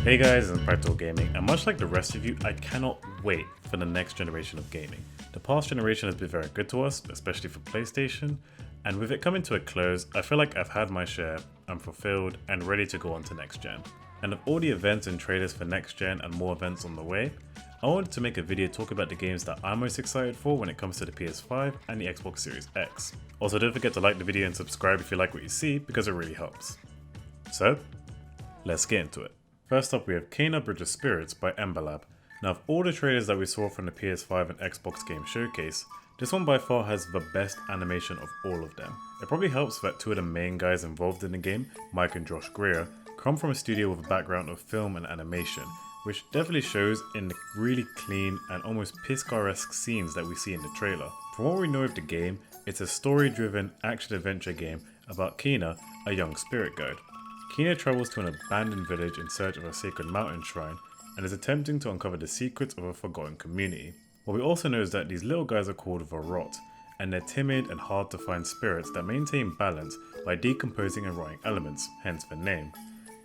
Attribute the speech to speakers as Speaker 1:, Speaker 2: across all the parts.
Speaker 1: Hey guys, it's Practical Gaming, and much like the rest of you, I cannot wait for the next generation of gaming. The past generation has been very good to us, especially for PlayStation, and with it coming to a close, I feel like I've had my share, I'm fulfilled, and ready to go on to next gen. And of all the events and trailers for next gen and more events on the way, I wanted to make a video talking about the games that I'm most excited for when it comes to the PS5 and the Xbox Series X. Also, don't forget to like the video and subscribe if you like what you see, because it really helps. So, let's get into it. First up, we have Kena Bridge of Spirits by Ember Lab. Now, of all the trailers that we saw from the PS5 and Xbox Game Showcase, this one by far has the best animation of all of them. It probably helps that two of the main guys involved in the game, Mike and Josh Greer, come from a studio with a background of film and animation, which definitely shows in the really clean and almost Piscar-esque scenes that we see in the trailer. From what we know of the game, it's a story-driven action-adventure game about Kena, a young spirit guide. Kena travels to an abandoned village in search of a sacred mountain shrine and is attempting to uncover the secrets of a forgotten community. What we also know is that these little guys are called Varot, and they're timid and hard to find spirits that maintain balance by decomposing and rotting elements, hence the name.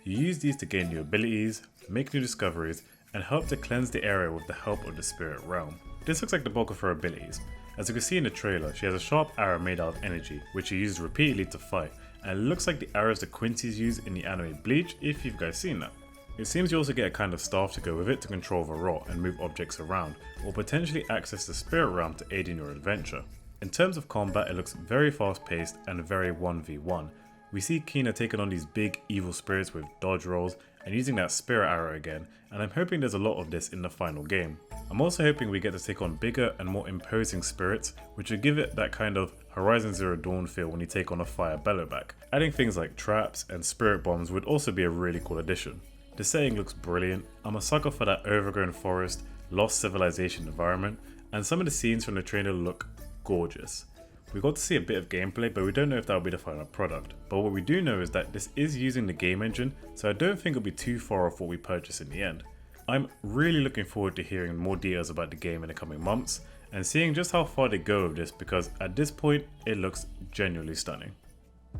Speaker 1: You use these to gain new abilities, make new discoveries, and help to cleanse the area with the help of the spirit realm. This looks like the bulk of her abilities. As you can see in the trailer, she has a sharp arrow made out of energy, which she uses repeatedly to fight, and it looks like the arrows the Quincy's use in the anime Bleach, if you've guys seen that. It seems you also get a kind of staff to go with it to control the rot and move objects around, or potentially access the spirit realm to aid in your adventure. In terms of combat, it looks very fast paced and very 1v1. We see Kena taking on these big evil spirits with dodge rolls and using that spirit arrow again, and I'm hoping there's a lot of this in the final game. I'm also hoping we get to take on bigger and more imposing spirits, which would give it that kind of Horizon Zero Dawn feel when you take on a fire bellowback. Adding things like traps and spirit bombs would also be a really cool addition. The setting looks brilliant. I'm a sucker for that overgrown forest, lost civilization environment, and some of the scenes from the trailer look gorgeous. We got to see a bit of gameplay, but we don't know if that will be the final product. But what we do know is that this is using the game engine, so I don't think it'll be too far off what we purchase in the end. I'm really looking forward to hearing more details about the game in the coming months, and seeing just how far they go with this, because at this point it looks genuinely stunning.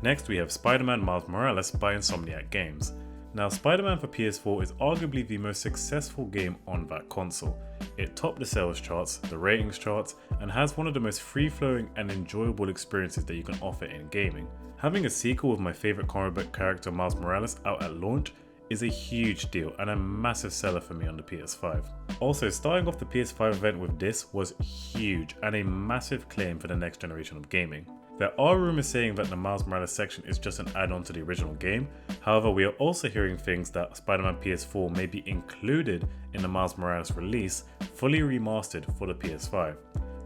Speaker 1: Next, we have Spider-Man Miles Morales by Insomniac Games. Now, Spider-Man for PS4 is arguably the most successful game on that console. It topped the sales charts, the ratings charts, and has one of the most free-flowing and enjoyable experiences that you can offer in gaming. Having a sequel with my favourite comic book character Miles Morales out at launch is a huge deal and a massive seller for me on the PS5. Also, starting off the PS5 event with this was huge and a massive claim for the next generation of gaming. There are rumours saying that the Miles Morales section is just an add-on to the original game. However, we are also hearing things that Spider-Man PS4 may be included in the Miles Morales release, fully remastered for the PS5.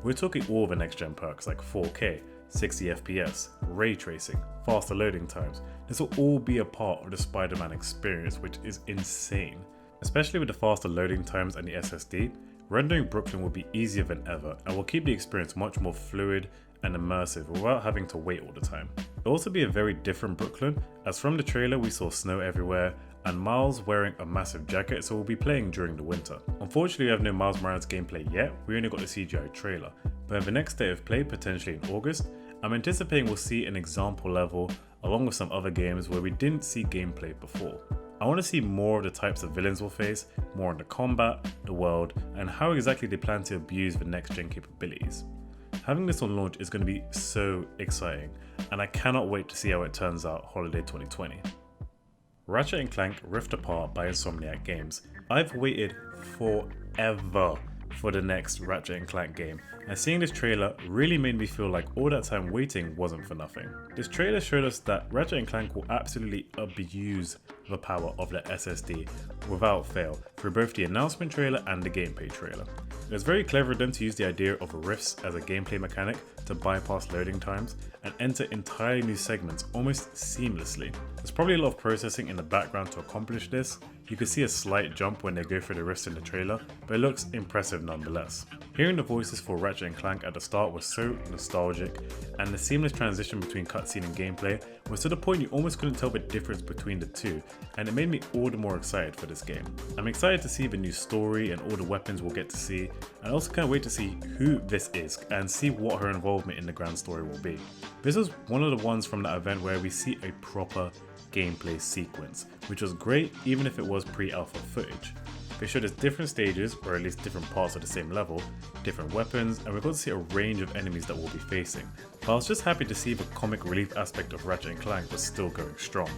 Speaker 1: We're talking all the next-gen perks like 4K, 60 FPS, ray tracing, faster loading times. This will all be a part of the Spider-Man experience, which is insane. Especially with the faster loading times and the SSD, rendering Brooklyn will be easier than ever and will keep the experience much more fluid and immersive without having to wait all the time. It will also be a very different Brooklyn, as from the trailer we saw snow everywhere and Miles wearing a massive jacket, so we'll be playing during the winter. Unfortunately, we have no Miles Morales gameplay yet, we only got the CGI trailer, but in the next State of Play, potentially in August, I'm anticipating we'll see an example level along with some other games where we didn't see gameplay before. I want to see more of the types of villains we'll face, more on the combat, the world, and how exactly they plan to abuse the next gen capabilities. Having this on launch is going to be so exciting, and I cannot wait to see how it turns out holiday 2020. Ratchet & Clank Rift Apart by Insomniac Games. I've waited forever for the next Ratchet & Clank game, and seeing this trailer really made me feel like all that time waiting wasn't for nothing. This trailer showed us that Ratchet & Clank will absolutely abuse the power of the SSD without fail through both the announcement trailer and the gameplay trailer. It was very clever of them to use the idea of rifts as a gameplay mechanic to bypass loading times and enter entirely new segments almost seamlessly. There's probably a lot of processing in the background to accomplish this. You can see a slight jump when they go through the rifts in the trailer, but it looks impressive nonetheless. Hearing the voices for Ratchet & Clank at the start was so nostalgic, and the seamless transition between cutscene and gameplay was to the point you almost couldn't tell the difference between the two, and it made me all the more excited for this game. I'm excited to see the new story and all the weapons we'll get to see, and I also can't wait to see who this is and see what her involvement in the grand story will be. This was one of the ones from that event where we see a proper gameplay sequence, which was great even if it was was pre-alpha footage. They showed us different stages, or at least different parts of the same level, different weapons, and we got to see a range of enemies that we'll be facing. But I was just happy to see the comic relief aspect of Ratchet and Clank was still going strong.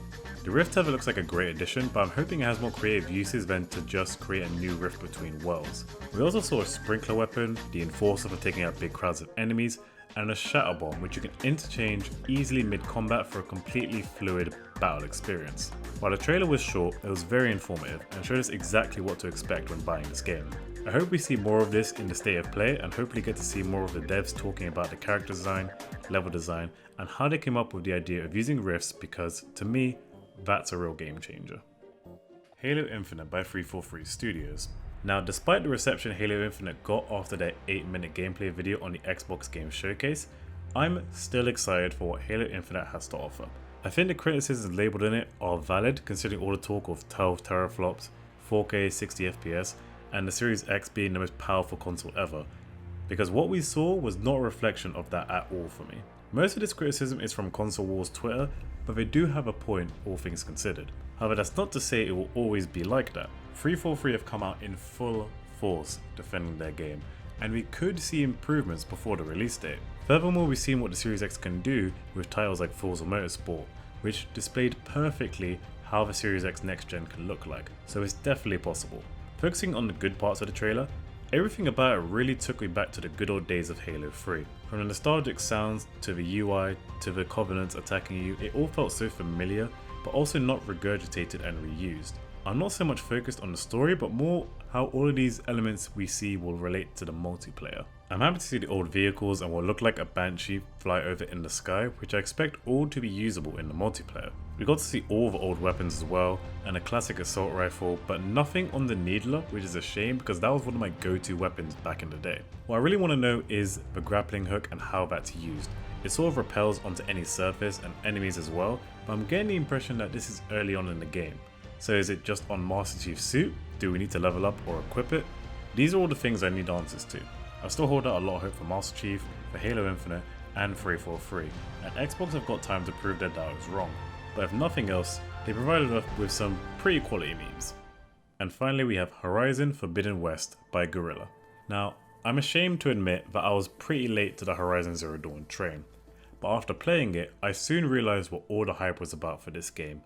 Speaker 1: The rift tether looks like a great addition, but I'm hoping it has more creative uses than to just create a new rift between worlds. We also saw a sprinkler weapon, the enforcer for taking out big crowds of enemies, and a shatter bomb which you can interchange easily mid-combat for a completely fluid battle experience. While the trailer was short, it was very informative and showed us exactly what to expect when buying this game. I hope we see more of this in the state of play and hopefully get to see more of the devs talking about the character design, level design, and how they came up with the idea of using rifts, because to me, that's a real game changer. Halo Infinite by 343 Studios. Now, despite the reception Halo Infinite got after their 8-minute gameplay video on the Xbox Game Showcase, I'm still excited for what Halo Infinite has to offer. I think the criticisms labelled in it are valid considering all the talk of 12 teraflops, 4K 60 FPS, and the Series X being the most powerful console ever, because what we saw was not a reflection of that at all for me. Most of this criticism is from Console Wars Twitter, but they do have a point, all things considered. However, that's not to say it will always be like that. 343 have come out in full force defending their game, and we could see improvements before the release date. Furthermore, we've seen what the Series X can do with titles like Forza Motorsport, which displayed perfectly how the Series X next gen can look like, so it's definitely possible. Focusing on the good parts of the trailer, everything about it really took me back to the good old days of Halo 3. From the nostalgic sounds, to the UI, to the Covenants attacking you, it all felt so familiar, but also not regurgitated and reused. I'm not so much focused on the story, but more how all of these elements we see will relate to the multiplayer. I'm happy to see the old vehicles and what looked like a Banshee fly over in the sky, which I expect all to be usable in the multiplayer. We got to see all the old weapons as well, and a classic assault rifle, but nothing on the Needler, which is a shame because that was one of my go-to weapons back in the day. What I really want to know is the grappling hook and how that's used. It sort of repels onto any surface and enemies as well, but I'm getting the impression that this is early on in the game. So is it just on Master Chief's suit? Do we need to level up or equip it? These are all the things I need answers to. I still hold out a lot of hope for Master Chief, for Halo Infinite, and 343, and Xbox have got time to prove that I was wrong. But if nothing else, they provided us with some pretty quality memes. And finally we have Horizon Forbidden West by Guerrilla. Now, I'm ashamed to admit that I was pretty late to the Horizon Zero Dawn train, but after playing it, I soon realised what all the hype was about for this game,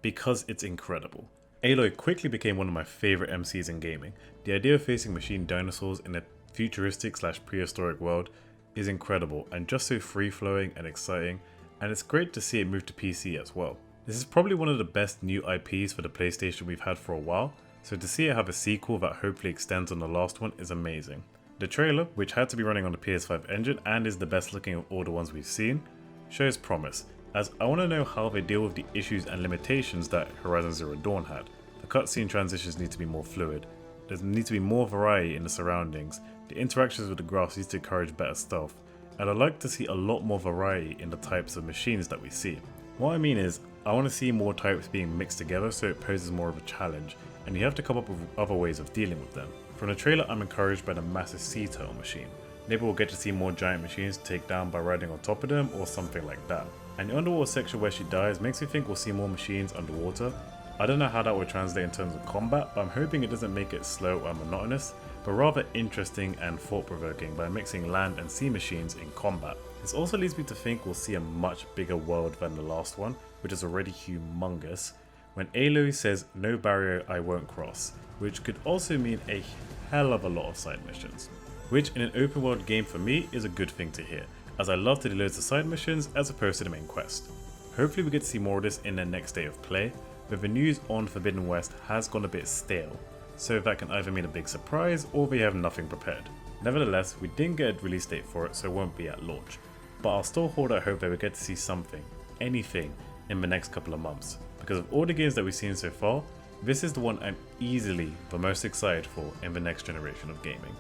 Speaker 1: because it's incredible. Aloy quickly became one of my favourite MCs in gaming. The idea of facing machine dinosaurs in a futuristic / prehistoric world is incredible and just so free-flowing and exciting, and it's great to see it move to PC as well. This is probably one of the best new IPs for the PlayStation we've had for a while, so to see it have a sequel that hopefully extends on the last one is amazing. The trailer, which had to be running on the PS5 engine and is the best looking of all the ones we've seen, shows promise, as I want to know how they deal with the issues and limitations that Horizon Zero Dawn had. The cutscene transitions need to be more fluid, there needs to be more variety in the surroundings, the interactions with the grass needs to encourage better stealth, and I'd like to see a lot more variety in the types of machines that we see. What I mean is, I want to see more types being mixed together so it poses more of a challenge, and you have to come up with other ways of dealing with them. From the trailer, I'm encouraged by the massive sea turtle machine. Maybe we'll get to see more giant machines to take down by riding on top of them or something like that. And the underwater section where she dies makes me think we'll see more machines underwater. I don't know how that would translate in terms of combat, but I'm hoping it doesn't make it slow or monotonous, but rather interesting and thought-provoking by mixing land and sea machines in combat. This also leads me to think we'll see a much bigger world than the last one, which is already humongous, when Aloy says no barrier I won't cross, which could also mean a hell of a lot of side missions. Which in an open world game for me is a good thing to hear, as I love to do loads of side missions as opposed to the main quest. Hopefully we get to see more of this in the next day of play, but the news on Forbidden West has gone a bit stale, so that can either mean a big surprise or we have nothing prepared. Nevertheless, we didn't get a release date for it, so it won't be at launch, but I'll still hold out hope that we get to see something, anything, in the next couple of months, because of all the games that we've seen so far, this is the one I'm easily the most excited for in the next generation of gaming.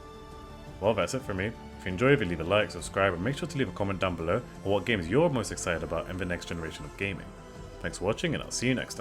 Speaker 1: Well, that's it for me. If you enjoyed it, leave a like, subscribe, and make sure to leave a comment down below on what games you're most excited about in the next generation of gaming. Thanks for watching, and I'll see you next time.